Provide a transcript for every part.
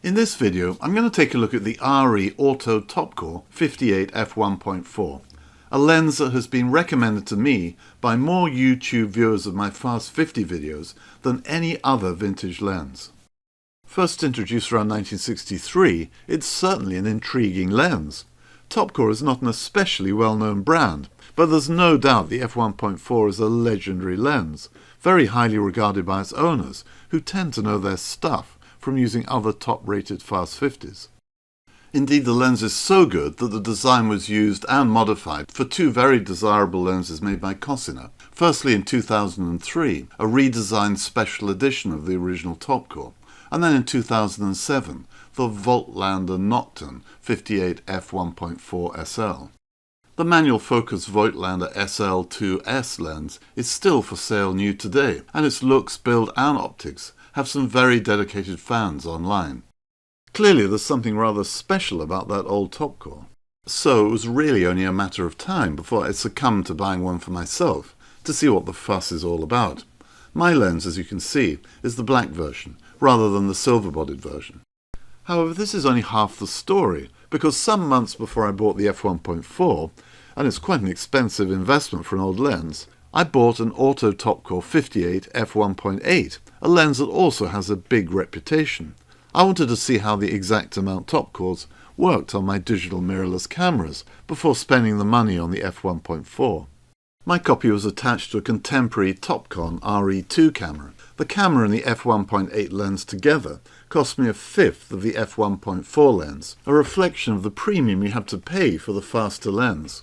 In this video, I'm going to take a look at the RE Auto Topcor 58 f1.4, a lens that has been recommended to me by more YouTube viewers of my Fast 50 videos than any other vintage lens. First introduced around 1963, it's certainly an intriguing lens. Topcor is not an especially well-known brand, but there's no doubt the f1.4 is a legendary lens, very highly regarded by its owners, who tend to know their stuff from using other top-rated Fast 50s. Indeed, the lens is so good that the design was used and modified for two very desirable lenses made by Cosina. Firstly, in 2003, a redesigned special edition of the original Topcor, and then in 2007, the Voigtlander Nocturne 58 f1.4 SL. The manual focus Voigtlander SL2S lens is still for sale new today, and its looks, build and optics have some very dedicated fans online. Clearly there's something rather special about that old Topcor. So it was really only a matter of time before I succumbed to buying one for myself, to see what the fuss is all about. My lens, as you can see, is the black version, rather than the silver-bodied version. However, this is only half the story, because some months before I bought the f1.4, and it's quite an expensive investment for an old lens, I bought an Auto Topcor 58 f1.8, a lens that also has a big reputation. I wanted to see how the exact amount Topcors worked on my digital mirrorless cameras before spending the money on the f1.4. My copy was attached to a contemporary Topcon RE2 camera. The camera and the f1.8 lens together cost me a fifth of the f1.4 lens, a reflection of the premium you have to pay for the faster lens.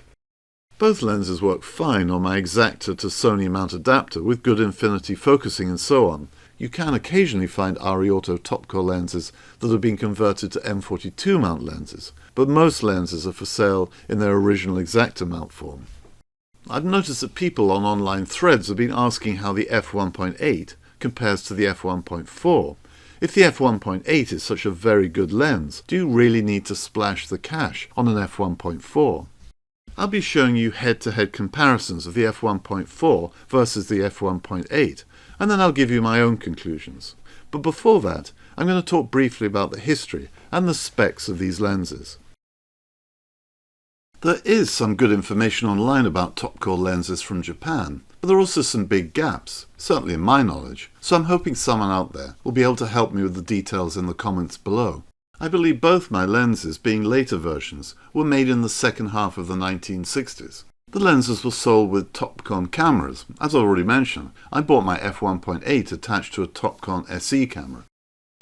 Both lenses work fine on my Exacta to Sony mount adapter with good infinity focusing and so on. You can occasionally find RE Auto Topcor lenses that have been converted to M42 mount lenses, but most lenses are for sale in their original Exacta mount form. I've noticed that people on online threads have been asking how the f1.8 compares to the f1.4. If the f1.8 is such a very good lens, do you really need to splash the cash on an f1.4? I'll be showing you head-to-head comparisons of the f1.4 versus the f1.8, and then I'll give you my own conclusions. But before that, I'm going to talk briefly about the history and the specs of these lenses. There is some good information online about Topcor lenses from Japan, but there are also some big gaps, certainly in my knowledge, so I'm hoping someone out there will be able to help me with the details in the comments below. I believe both my lenses, being later versions, were made in the second half of the 1960s. The lenses were sold with Topcon cameras. As already mentioned, I bought my f1.8 attached to a Topcon SE camera.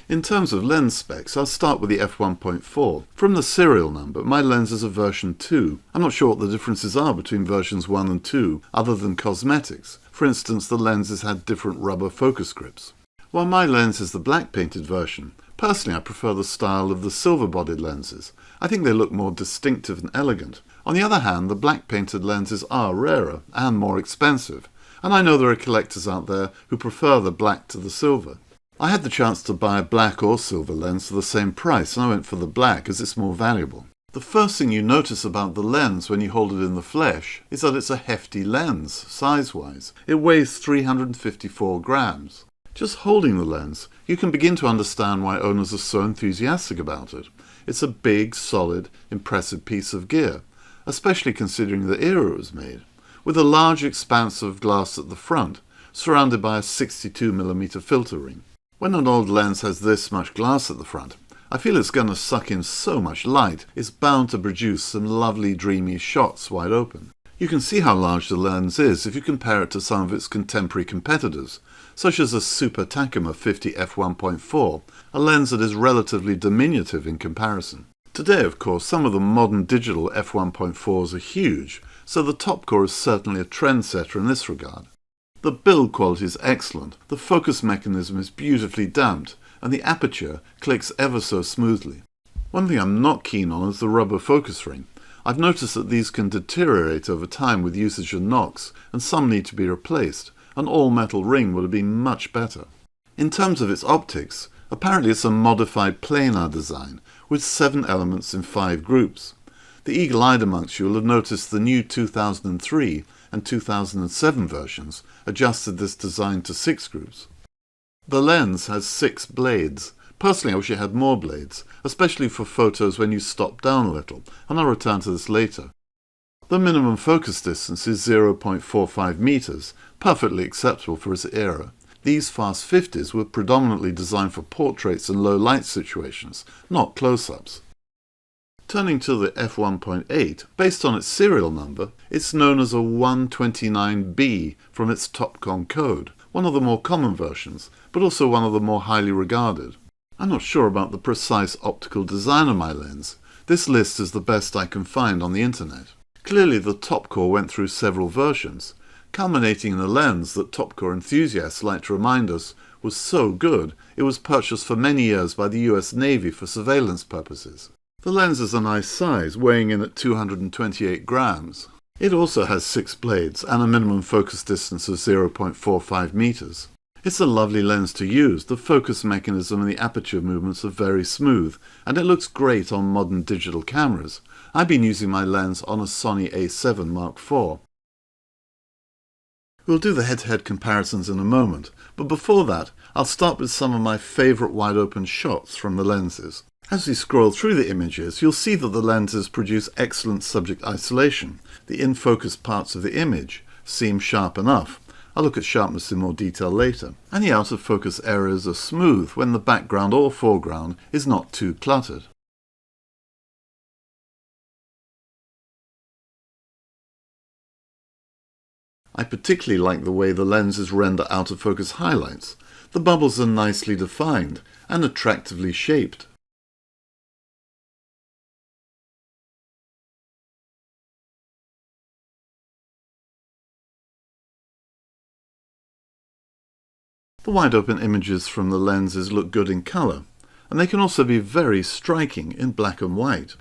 In terms of lens specs, I'll start with the f1.4. From the serial number, my lens is a version 2. I'm not sure what the differences are between versions 1 and 2, other than cosmetics. For instance, the lenses had different rubber focus grips. While my lens is the black painted version, personally I prefer the style of the silver-bodied lenses. I think they look more distinctive and elegant. On the other hand, the black painted lenses are rarer and more expensive, and I know there are collectors out there who prefer the black to the silver. I had the chance to buy a black or silver lens for the same price, and I went for the black as it's more valuable. The first thing you notice about the lens when you hold it in the flesh is that it's a hefty lens, size-wise. It weighs 354 grams. Just holding the lens, you can begin to understand why owners are so enthusiastic about it. It's a big, solid, impressive piece of gear, especially considering the era it was made, with a large expanse of glass at the front, surrounded by a 62mm filter ring. When an old lens has this much glass at the front, I feel it's going to suck in so much light, it's bound to produce some lovely dreamy shots wide open. You can see how large the lens is if you compare it to some of its contemporary competitors, such as the Super Takuma 50 f1.4, a lens that is relatively diminutive in comparison. Today, of course, some of the modern digital f1.4s are huge, so the Topcor is certainly a trendsetter in this regard. The build quality is excellent, the focus mechanism is beautifully damped, and the aperture clicks ever so smoothly. One thing I'm not keen on is the rubber focus ring. I've noticed that these can deteriorate over time with usage and knocks, and some need to be replaced. An all-metal ring would have been much better. In terms of its optics, apparently it's a modified planar design, with 7 elements in 5 groups. The eagle-eyed amongst you will have noticed the new 2003 and 2007 versions adjusted this design to 6 groups. The lens has 6 blades, Personally, I wish it had more blades, especially for photos when you stop down a little, and I'll return to this later. The minimum focus distance is 0.45 meters, perfectly acceptable for its era. These fast 50s were predominantly designed for portraits and low light situations, not close-ups. Turning to the f1.8, based on its serial number, it's known as a 129B from its Topcor code, one of the more common versions, but also one of the more highly regarded. I'm not sure about the precise optical design of my lens. This list is the best I can find on the internet. Clearly the Topcor went through several versions, culminating in a lens that Topcor enthusiasts like to remind us was so good it was purchased for many years by the US Navy for surveillance purposes. The lens is a nice size, weighing in at 228 grams. It also has 6 blades and a minimum focus distance of 0.45 meters. It's a lovely lens to use. The focus mechanism and the aperture movements are very smooth, and it looks great on modern digital cameras. I've been using my lens on a Sony a7 Mark IV. We'll do the head-to-head comparisons in a moment, but before that, I'll start with some of my favourite wide-open shots from the lenses. As we scroll through the images, you'll see that the lenses produce excellent subject isolation. The in-focus parts of the image seem sharp enough. I'll look at sharpness in more detail later. And the out-of-focus areas are smooth when the background or foreground is not too cluttered. I particularly like the way the lenses render out-of-focus highlights. The bubbles are nicely defined and attractively shaped. The wide-open images from the lenses look good in colour, and they can also be very striking in black and white.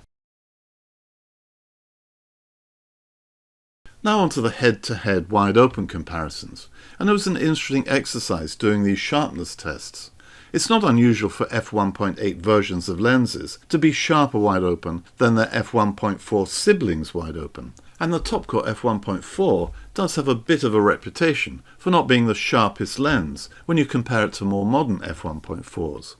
Now onto the head-to-head wide-open comparisons, and it was an interesting exercise doing these sharpness tests. It's not unusual for f1.8 versions of lenses to be sharper wide-open than their f1.4 siblings wide-open, and the Topcor f1.4 does have a bit of a reputation for not being the sharpest lens when you compare it to more modern f1.4s.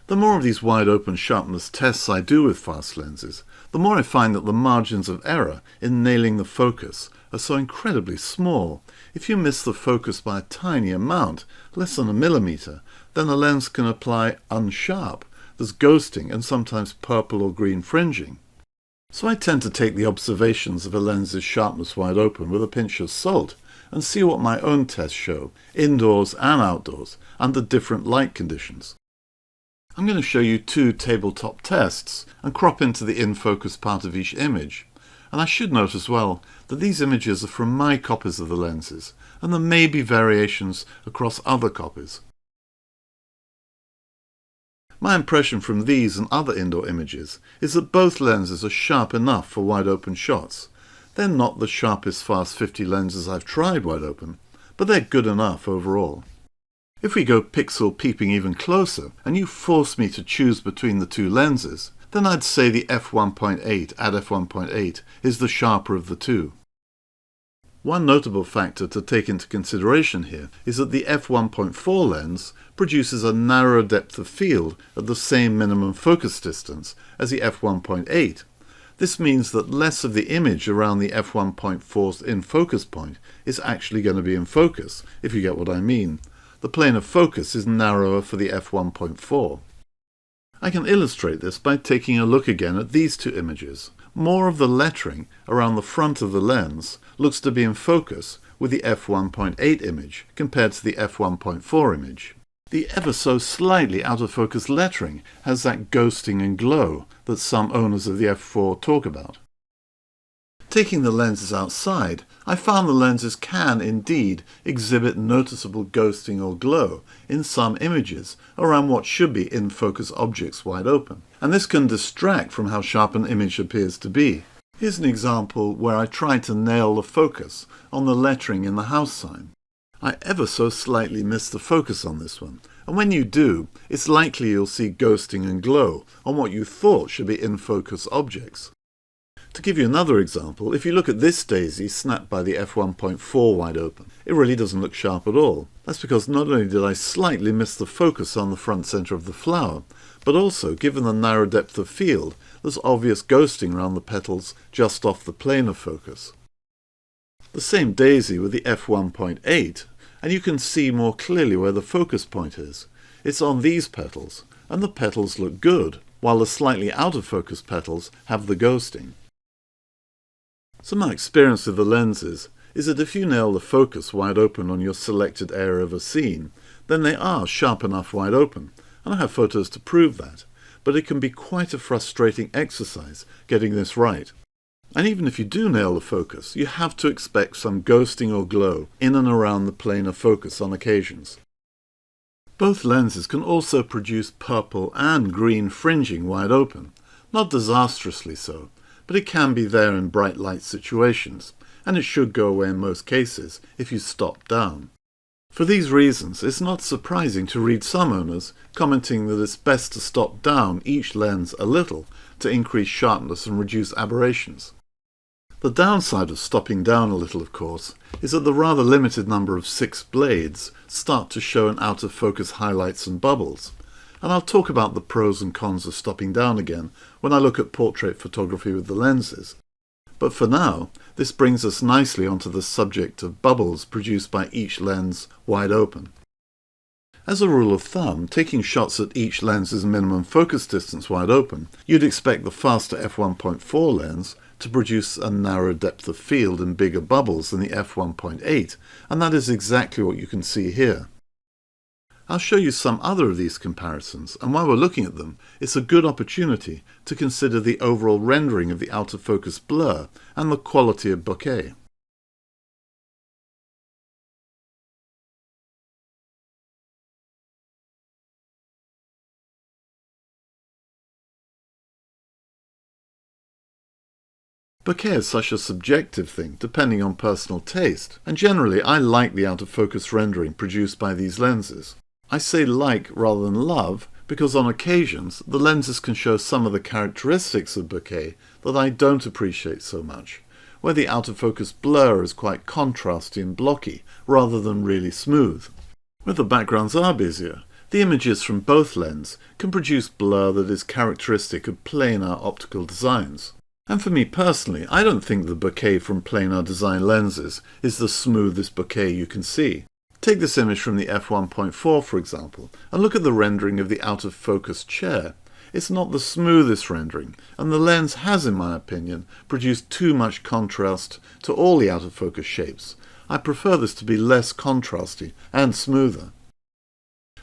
The more of these wide-open sharpness tests I do with fast lenses, the more I find that the margins of error in nailing the focus are so incredibly small. If you miss the focus by a tiny amount, less than a millimeter, then the lens can apply unsharp. There's ghosting and sometimes purple or green fringing. So I tend to take the observations of a lens's sharpness wide open with a pinch of salt and see what my own tests show, indoors and outdoors, under different light conditions. I'm going to show you 2 tabletop tests and crop into the in-focus part of each image. And I should note as well that these images are from my copies of the lenses, and there may be variations across other copies. My impression from these and other indoor images is that both lenses are sharp enough for wide-open shots. They're not the sharpest fast 50 lenses I've tried wide open, but they're good enough overall. If we go pixel peeping even closer, and you force me to choose between the 2 lenses, then I'd say the f1.8 at f1.8 is the sharper of the 2. One notable factor to take into consideration here is that the f1.4 lens produces a narrower depth of field at the same minimum focus distance as the f1.8. This means that less of the image around the f1.4's in-focus point is actually going to be in focus, if you get what I mean. The plane of focus is narrower for the f1.4. I can illustrate this by taking a look again at these 2 images. More of the lettering around the front of the lens looks to be in focus with the f1.8 image compared to the f1.4 image. The ever so slightly out of focus lettering has that ghosting and glow that some owners of the f4 talk about. Taking the lenses outside, I found the lenses can indeed exhibit noticeable ghosting or glow in some images around what should be in-focus objects wide open, and this can distract from how sharp an image appears to be. Here's an example where I tried to nail the focus on the lettering in the house sign. I ever so slightly missed the focus on this one, and when you do, it's likely you'll see ghosting and glow on what you thought should be in-focus objects. To give you another example, if you look at this daisy snapped by the f1.4 wide open, it really doesn't look sharp at all. That's because not only did I slightly miss the focus on the front center of the flower, but also, given the narrow depth of field, there's obvious ghosting around the petals just off the plane of focus. The same daisy with the f1.8, and you can see more clearly where the focus point is. It's on these petals, and the petals look good, while the slightly out of focus petals have the ghosting. So my experience with the lenses is that if you nail the focus wide open on your selected area of a scene, then they are sharp enough wide open, and I have photos to prove that, but it can be quite a frustrating exercise getting this right. And even if you do nail the focus, you have to expect some ghosting or glow in and around the plane of focus on occasions. Both lenses can also produce purple and green fringing wide open, not disastrously so, but it can be there in bright light situations, and it should go away in most cases if you stop down. For these reasons, it's not surprising to read some owners commenting that it's best to stop down each lens a little to increase sharpness and reduce aberrations. The downside of stopping down a little, of course, is that the rather limited number of 6 blades start to show in out-of-focus highlights and bubbles, and I'll talk about the pros and cons of stopping down again when I look at portrait photography with the lenses. But for now, this brings us nicely onto the subject of bubbles produced by each lens wide open. As a rule of thumb, taking shots at each lens's minimum focus distance wide open, you'd expect the faster f1.4 lens to produce a narrow depth of field and bigger bubbles than the f1.8, and that is exactly what you can see here. I'll show you some other of these comparisons, and while we're looking at them, it's a good opportunity to consider the overall rendering of the out-of-focus blur and the quality of bokeh. Bokeh is such a subjective thing, depending on personal taste, and generally I like the out-of-focus rendering produced by these lenses. I say like rather than love because on occasions the lenses can show some of the characteristics of bokeh that I don't appreciate so much, where the out-of-focus blur is quite contrasty and blocky rather than really smooth. Where the backgrounds are busier, the images from both lenses can produce blur that is characteristic of planar optical designs. And for me personally, I don't think the bokeh from planar design lenses is the smoothest bokeh you can see. Take this image from the f1.4 for example, and look at the rendering of the out-of-focus chair. It's not the smoothest rendering, and the lens has, in my opinion, produced too much contrast to all the out-of-focus shapes. I prefer this to be less contrasty and smoother.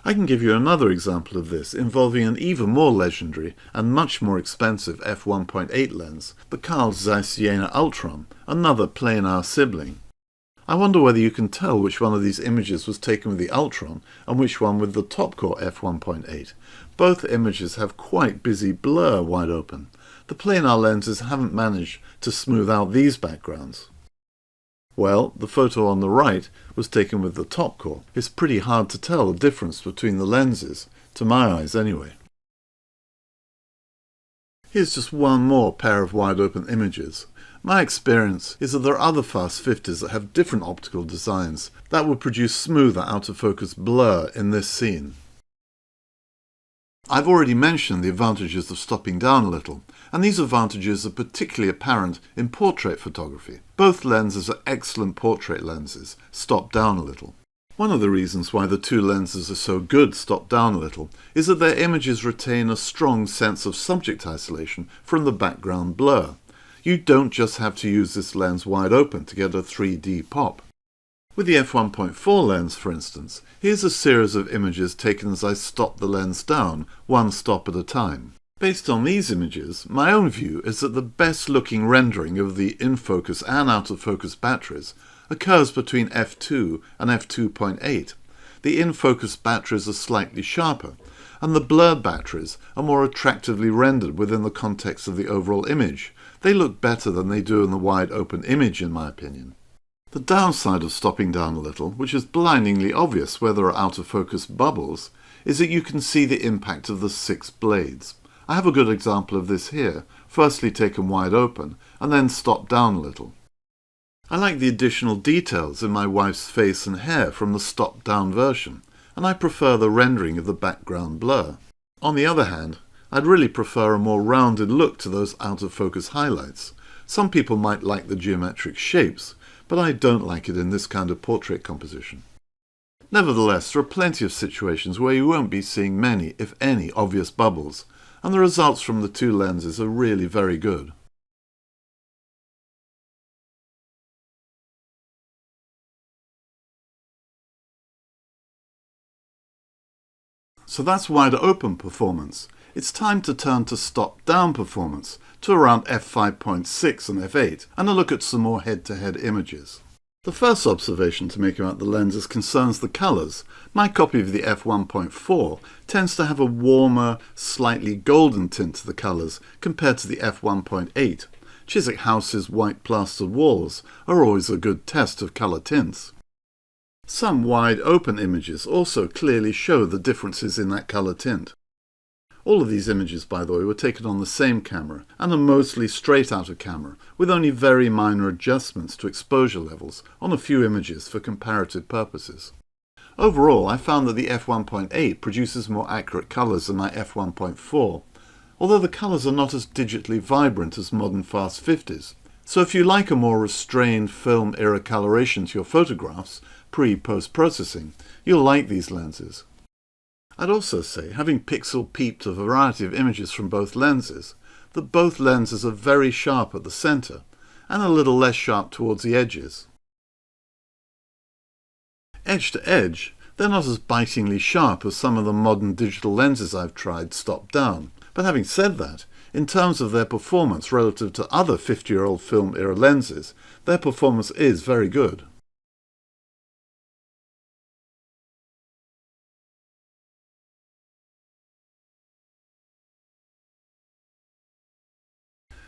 I can give you another example of this involving an even more legendary and much more expensive f1.8 lens, the Carl Zeiss Jena Ultron, another planar sibling. I wonder whether you can tell which one of these images was taken with the Ultron and which one with the Topcor f1.8. Both images have quite busy blur wide open. The planar lenses haven't managed to smooth out these backgrounds. Well, the photo on the right was taken with the Topcor. It's pretty hard to tell the difference between the lenses, to my eyes anyway. Here's just one more pair of wide open images. My experience is that there are other fast 50s that have different optical designs that would produce smoother out-of-focus blur in this scene. I've already mentioned the advantages of stopping down a little, and these advantages are particularly apparent in portrait photography. Both lenses are excellent portrait lenses, stopped down a little. One of the reasons why the two lenses are so good stopped down a little is that their images retain a strong sense of subject isolation from the background blur. You don't just have to use this lens wide open to get a 3D pop. With the f1.4 lens, for instance, here's a series of images taken as I stop the lens down, one stop at a time. Based on these images, my own view is that the best looking rendering of the in-focus and out-of-focus batteries occurs between f2 and f2.8. The in-focus batteries are slightly sharper, and the blurred batteries are more attractively rendered within the context of the overall image. They look better than they do in the wide open image, in my opinion. The downside of stopping down a little, which is blindingly obvious where there are out-of-focus bubbles, is that you can see the impact of the 6 blades. I have a good example of this here, firstly taken wide open and then stopped down a little. I like the additional details in my wife's face and hair from the stopped down version, and I prefer the rendering of the background blur. On the other hand, I'd really prefer a more rounded look to those out of focus highlights. Some people might like the geometric shapes, but I don't like it in this kind of portrait composition. Nevertheless, there are plenty of situations where you won't be seeing many, if any, obvious bubbles, and the results from the two lenses are really very good. So that's wider open performance. It's time to turn to stop down performance, to around f5.6 and f8, and a look at some more head-to-head images. The first observation to make about the lenses concerns the colours. My copy of the f1.4 tends to have a warmer, slightly golden tint to the colours compared to the f1.8. Chiswick House's white plastered walls are always a good test of colour tints. Some wide open images also clearly show the differences in that colour tint. All of these images, by the way, were taken on the same camera and are mostly straight out of camera, with only very minor adjustments to exposure levels on a few images for comparative purposes. Overall, I found that the f1.8 produces more accurate colours than my f1.4, although the colours are not as digitally vibrant as modern fast 50s. So if you like a more restrained film-era coloration to your photographs, pre-post processing, you'll like these lenses. I'd also say, having pixel-peeped a variety of images from both lenses, that both lenses are very sharp at the centre, and a little less sharp towards the edges. Edge to edge, they're not as bitingly sharp as some of the modern digital lenses I've tried stopped down, but having said that, in terms of their performance relative to other 50-year-old film-era lenses, their performance is very good.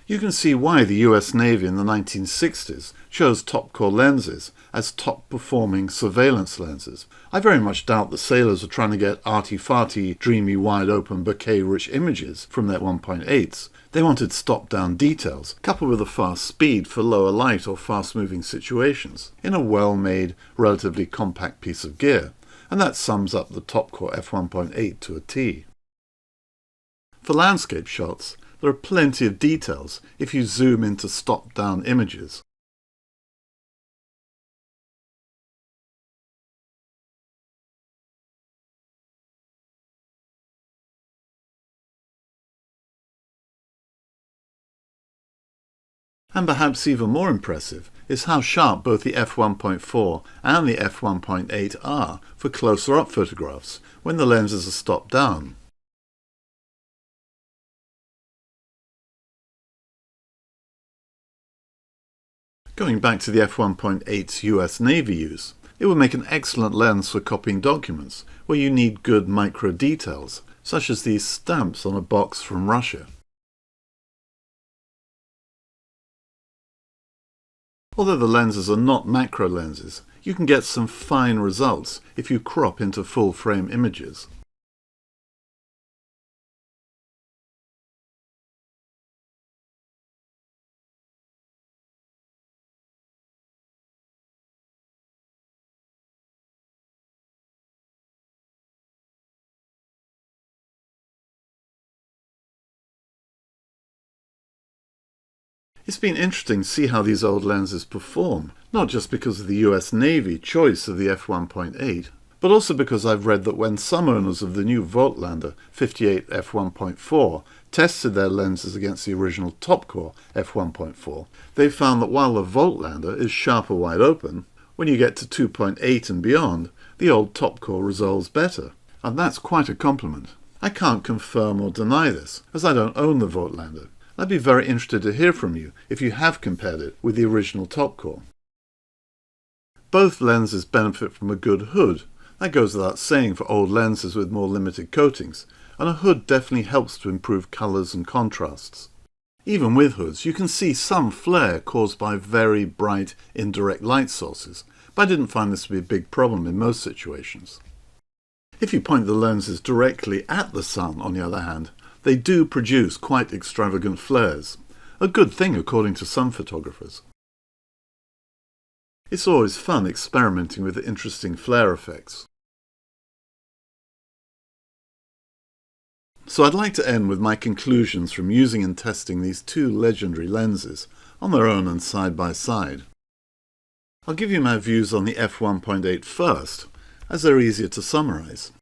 You can see why the US Navy in the 1960s chose Topcor lenses as top-performing surveillance lenses. I very much doubt the sailors were trying to get arty-farty, dreamy, wide-open, bokeh-rich images from their 1.8s. They wanted stop-down details, coupled with a fast speed for lower light or fast-moving situations, in a well-made, relatively compact piece of gear, and that sums up the Topcor f1.8 to a T. For landscape shots, there are plenty of details if you zoom into stop-down images. And perhaps even more impressive is how sharp both the f1.4 and the f1.8 are for closer-up photographs when the lenses are stopped down. Going back to the f1.8's US Navy use, it would make an excellent lens for copying documents where you need good micro details, such as these stamps on a box from Russia. Although the lenses are not macro lenses, you can get some fine results if you crop into full-frame images. It's been interesting to see how these old lenses perform, not just because of the US Navy choice of the f1.8, but also because I've read that when some owners of the new Voigtlander 58 f1.4 tested their lenses against the original Topcor f1.4, they found that while the Voigtlander is sharper wide open, when you get to 2.8 and beyond, the old Topcor resolves better. And that's quite a compliment. I can't confirm or deny this, as I don't own the Voigtlander. I'd be very interested to hear from you if you have compared it with the original Topcor. Both lenses benefit from a good hood. That goes without saying for old lenses with more limited coatings, and a hood definitely helps to improve colours and contrasts. Even with hoods, you can see some flare caused by very bright indirect light sources, but I didn't find this to be a big problem in most situations. If you point the lenses directly at the sun, on the other hand, They do produce quite extravagant flares, a good thing according to some photographers. It's always fun experimenting with interesting flare effects. So I'd like to end with my conclusions from using and testing these two legendary lenses on their own and side by side. I'll give you my views on the f1.8 first, as they're easier to summarize.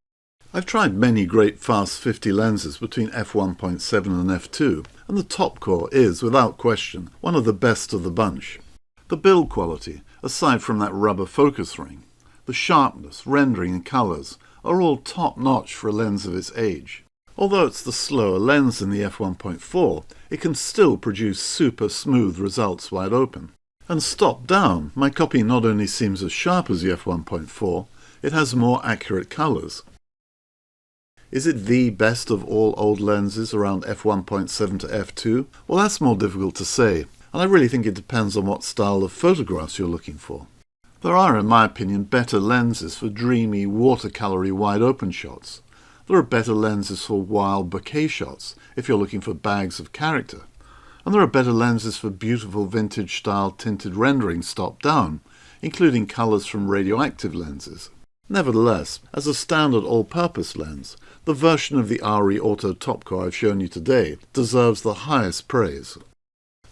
I've tried many great fast 50 lenses between f1.7 and f2, and the Topcor is, without question, one of the best of the bunch. The build quality, aside from that rubber focus ring, the sharpness, rendering and colours are all top-notch for a lens of its age. Although it's the slower lens in the f1.4, it can still produce super smooth results wide open. And stopped down, my copy not only seems as sharp as the f1.4, it has more accurate colours. Is it the best of all old lenses around f1.7 to f2? Well, that's more difficult to say, and I really think it depends on what style of photographs you're looking for. There are, in my opinion, better lenses for dreamy, watercolory wide-open shots. There are better lenses for wild bokeh shots, if you're looking for bags of character. And there are better lenses for beautiful vintage-style tinted renderings top-down, including colours from radioactive lenses. Nevertheless, as a standard all-purpose lens, the version of the ARRI Auto Topcor I've shown you today deserves the highest praise.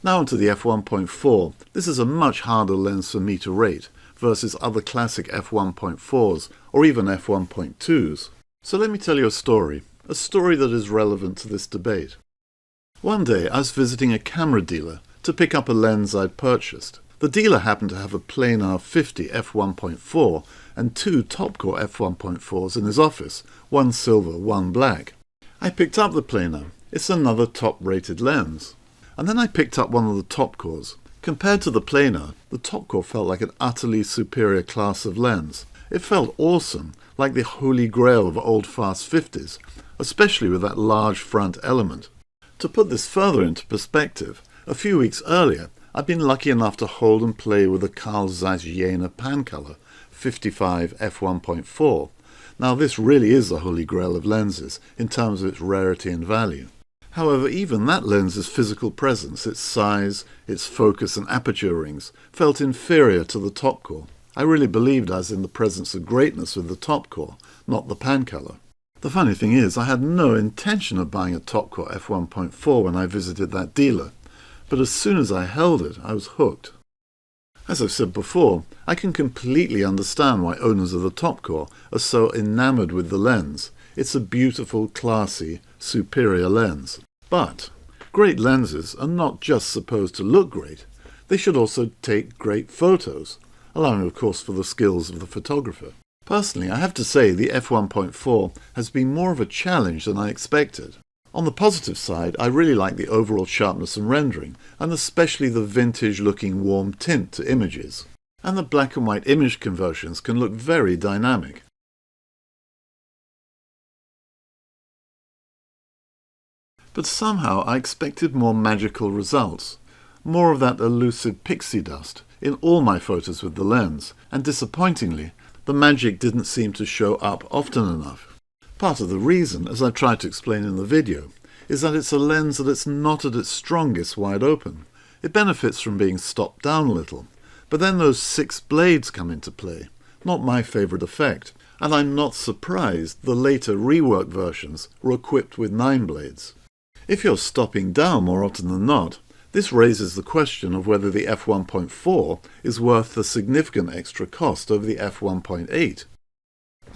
Now onto the f1.4. This is a much harder lens for me to rate versus other classic f1.4s or even f1.2s. So let me tell you a story that is relevant to this debate. One day I was visiting a camera dealer to pick up a lens I'd purchased. The dealer happened to have a planar 50 f1.4 and two Topcor f1.4s in his office, one silver, one black. I picked up the planar. It's another top-rated lens. And then I picked up one of the Topcors. Compared to the planar, the Topcor felt like an utterly superior class of lens. It felt awesome, like the holy grail of old fast 50s, especially with that large front element. To put this further into perspective, a few weeks earlier, I'd been lucky enough to hold and play with a Carl Zeiss Jena Pancolor 55 f1.4. Now this really is the holy grail of lenses in terms of its rarity and value. However, even that lens's physical presence, its size, its focus and aperture rings, felt inferior to the Topcor. I really believed I was in the presence of greatness with the Topcor, not the Pancolor. The funny thing is, I had no intention of buying a Topcor f1.4 when I visited that dealer, but as soon as I held it, I was hooked. As I've said before, I can completely understand why owners of the Topcor are so enamored with the lens. It's a beautiful, classy, superior lens. But great lenses are not just supposed to look great, they should also take great photos, allowing of course for the skills of the photographer. Personally, I have to say the f1.4 has been more of a challenge than I expected. On the positive side, I really like the overall sharpness and rendering, and especially the vintage-looking warm tint to images. And the black and white image conversions can look very dynamic. But somehow I expected more magical results, more of that elusive pixie dust in all my photos with the lens, and disappointingly, the magic didn't seem to show up often enough. Part of the reason, as I tried to explain in the video, is that it's a lens that's not at its strongest wide open. It benefits from being stopped down a little, but then those 6 blades come into play, not my favourite effect, and I'm not surprised the later reworked versions were equipped with 9 blades. If you're stopping down more often than not, this raises the question of whether the f1.4 is worth the significant extra cost over the f1.8.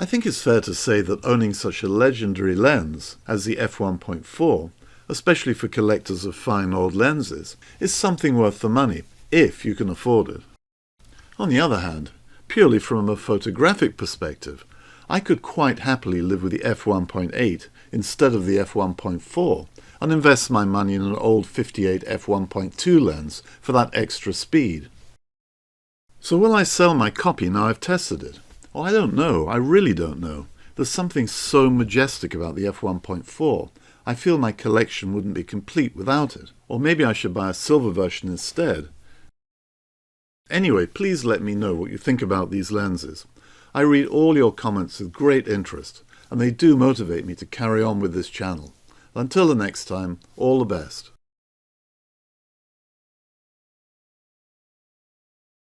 I think it's fair to say that owning such a legendary lens as the f1.4, especially for collectors of fine old lenses, is something worth the money, if you can afford it. On the other hand, purely from a photographic perspective, I could quite happily live with the f1.8 instead of the f1.4 and invest my money in an old 58 f1.2 lens for that extra speed. So will I sell my copy now I've tested it? Well, I don't know. I really don't know. There's something so majestic about the f1.4. I feel my collection wouldn't be complete without it. Or maybe I should buy a silver version instead. Anyway, please let me know what you think about these lenses. I read all your comments with great interest, and they do motivate me to carry on with this channel. Until the next time, all the best.